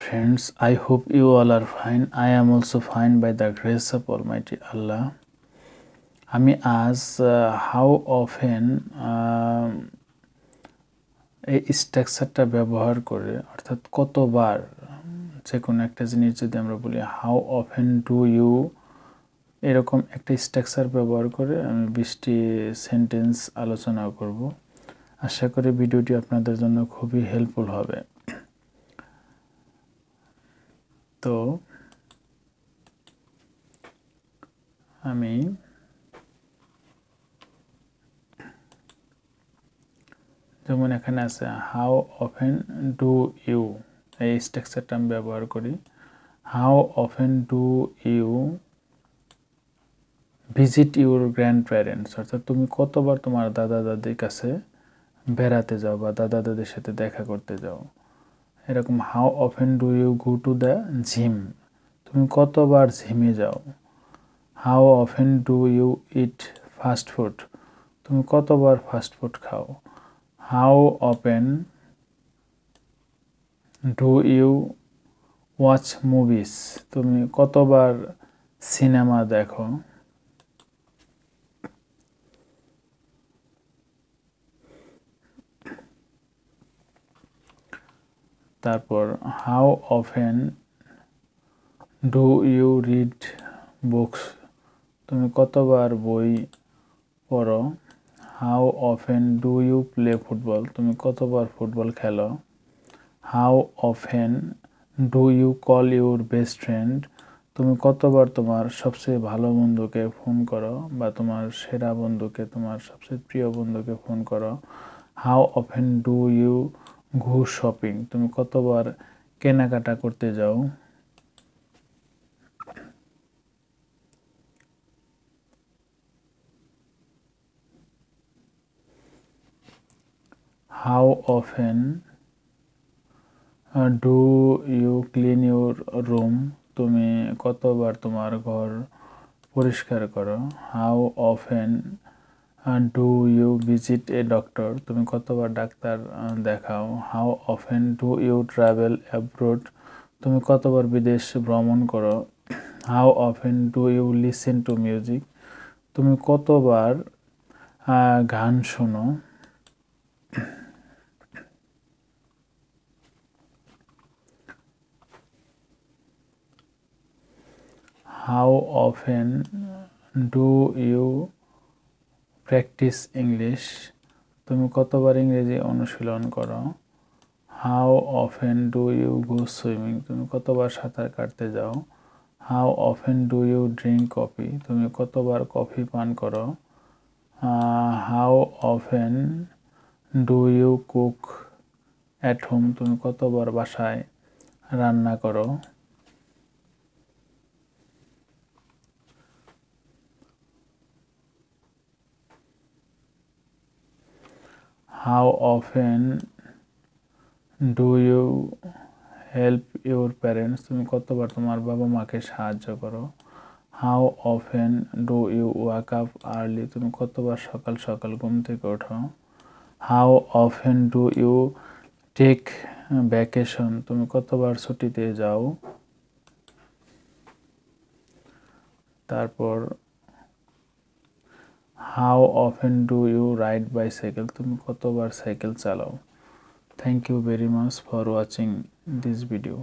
friends, I hope you all are fine. I am also fine by the grace of Almighty Allah. আমি আজ how often এই স্ট্রাকচারটা ব্যবহার করে অর্থাৎ কতবার যে কোনো একটা জিনিস যদি আমরা বলি হাউ অফেন ডু ইউ এরকম একটা স্ট্রাকচার ব্যবহার করে আমি 20টি সেন্টেন্স আলোচনা করব। আশা করি ভিডিওটি আপনাদের জন্য খুবই হেল্পফুল হবে। তো আমি যেমন এখানে আছে হাউ অফেন ডু ইউ এই স্ট্রাকচারটা আমি ব্যবহার করি। How often do you visit your grandparents, অর্থাৎ তুমি কতবার তোমার দাদা দাদির কাছে বেড়াতে যাও বা দাদা দাদির সাথে দেখা করতে যাও। এরকম how often do you go to the gym, তুমি কতবার জিমে যাও। How often do you eat fast food, তুমি কতবার ফাস্ট ফুড খাও। How often do you watch movies, তুমি কতবার সিনেমা দেখো। তারপর how often do you read books, তুমি কতবার বই পড়ো। How often do you play football, তুমি কতবার ফুটবল খেলো। How often do you call your best friend, তুমি কতবার তোমার সবচেয়ে ভালো বন্ধুকে ফোন করো বা তোমার সেরা বন্ধুকে, তোমার সবচেয়ে প্রিয় বন্ধুকে ফোন করো। How often do you go shopping, তুমি কতবার কেনাকাটা করতে যাও। How often do you clean your room, তুমি কতবার তোমার ঘর পরিষ্কার করো। How often do you visit a doctor, তুমি কতবার ডাক্তার দেখাও। How often do you travel abroad, তুমি কতবার বিদেশ ভ্রমণ করো। How often do you listen to music, তুমি কতবার গান শোনো। How often do you practise English, তুমি কতবার ইংরেজি অনুশীলন করো। How often do you go swimming, তুমি কতবার সাঁতার কাটতে যাও। How often do you drink coffee, তুমি কতবার কফি পান করো। How often do you cook at home, তুমি কতবার বাসায় রান্না করো। How often do you help your parents, তুমি কতবার তোমার বাবা মাকে সাহায্য করো। How often do you walk up early, তুমি কতবার সকাল সকাল ঘুম থেকে ওঠো। How often do you take vacation, তুমি কতবার ছুটিতে যাও। তারপর how often do you ride bicycle, তুমি কতবার সাইকেল চালাও। Thank you very much for watching this video.